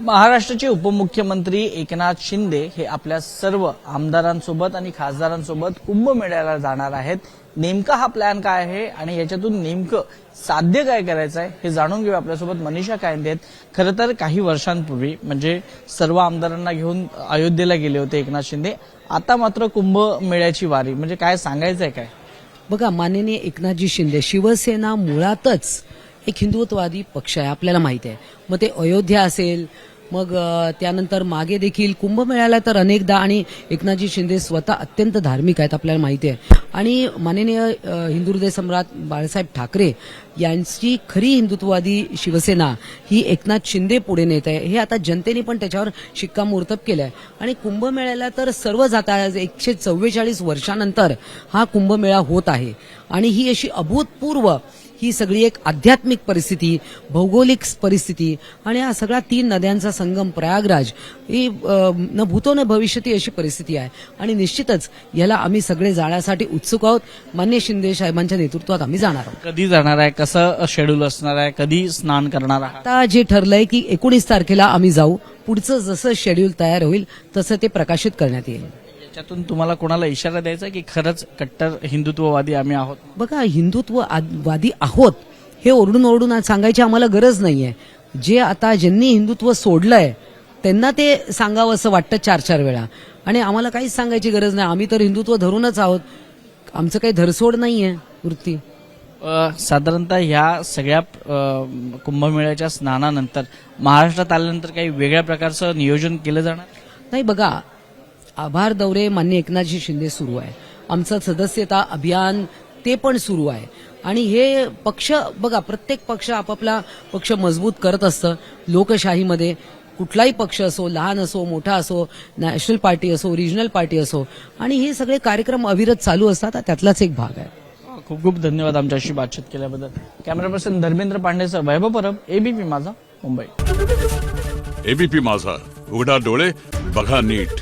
महाराष्ट्राचे उपमुख्यमंत्री एकनाथ शिंदे हे आपल्या सर्व आमदारांसोबत आणि खासदारांसोबत कुंभमेळ्याला जाणार आहेत. नेमका हा प्लॅन काय आहे आणि याच्यातून नेमकं साध्य काय करायचं आहे हे जाणून घेऊ. आपल्यासोबत मनीषा कायंदे आहेत. खरं तर काही वर्षांपूर्वी म्हणजे सर्व आमदारांना घेऊन अयोध्येला गेले होते एकनाथ शिंदे. आता मात्र कुंभमेळ्याची वारी म्हणजे काय सांगायचंय काय? बघा, माननीय एकनाथजी शिंदे, शिवसेना मुळातच एक हिंदुत्ववादी पक्ष आहे, आपल्याला माहिती आहे. मग ते अयोध्या असेल, मग त्यानंतर मागे देखील कुंभमेळ्याला तर अनेकदा, आणि एकनाथजी शिंदे स्वतः अत्यंत धार्मिक आहेत, आपल्याला माहिती आहे. आणि माननीय हिंदू हृदय सम्राट बाळासाहेब ठाकरे यांची खरी हिंदुत्ववादी शिवसेना ही एकनाथ शिंदे पुढे नेत आहे. हे आता जनतेने पण त्याच्यावर शिक्कामोर्तब केलं आहे. आणि कुंभमेळ्याला तर सर्व जातात. 144 वर्षानंतर हा कुंभमेळा होत आहे. आणि ही अशी अभूतपूर्व ही सगळी एक आध्यात्मिक परिस्थिती, भौगोलिक परिस्थिती आणि हा सगळा 3 नद्यांचा संगम प्रयागराज ही न भूतो न भविष्यती अशी परिस्थिती आहे. आणि निश्चितच याला आम्ही सगळे जाण्यासाठी उत्सुक आहोत. मान्य शिंदे साहेबांच्या नेतृत्वात आम्ही जाणार आहोत. कधी जाणार आहे, कसं शेड्यूल असणार आहे, कधी स्नान करणार आहात? आता जे ठरलंय की 19 तारखेला आम्ही जाऊ. पुढचं जसं शेड्यूल तयार होईल तसं ते प्रकाशित करण्यात येईल. याच्यातून तुम्हाला कोणाला इशारा द्यायचा की खरंच कट्टर हिंदुत्ववादी आम्ही आहोत? बघा, हिंदुत्ववादी आहोत हे ओरडून ओरडून आज सांगायची आम्हाला गरज नाहीये. जे आता ज्यांनी हिंदुत्व सोडलंय त्यांना ते सांगावं असं वाटतं 4-4 वेळा. आणि आम्हाला काहीच सांगायची गरज नाही. आम्ही तर हिंदुत्व धरूनच आहोत. आमचं काही धरसोड नाहीये वृत्ती. साधारणतः ह्या सगळ्या कुंभमेळ्याच्या स्नानानंतर महाराष्ट्रात आल्यानंतर काही वेगळ्या प्रकारचं नियोजन केलं जाणार? नाही, बघा, आभार दौरे मान्य एकनाथजी शिंदे सुरू आहे. आमचं सदस्यता अभियान ते पण सुरू आहे. आणि हे पक्ष, बघा, प्रत्येक पक्ष आपापला पक्ष मजबूत करत असतं. लोकशाहीमध्ये कुठलाही पक्ष असो, लहान असो, मोठा असो, नॅशनल पार्टी असो, रिजनल पार्टी असो, आणि हे सगळे कार्यक्रम अविरत चालू असतात. त्यातलाच एक भाग आहे. खूप खूप धन्यवाद आमच्याशी बातचीत केल्याबद्दल. कॅमेरा पर्सन धर्मेंद्र पांडेसह वैभव परब, एबीपी माझा, मुंबई. एबीपी माझा, उघडा डोळे बघा नीट.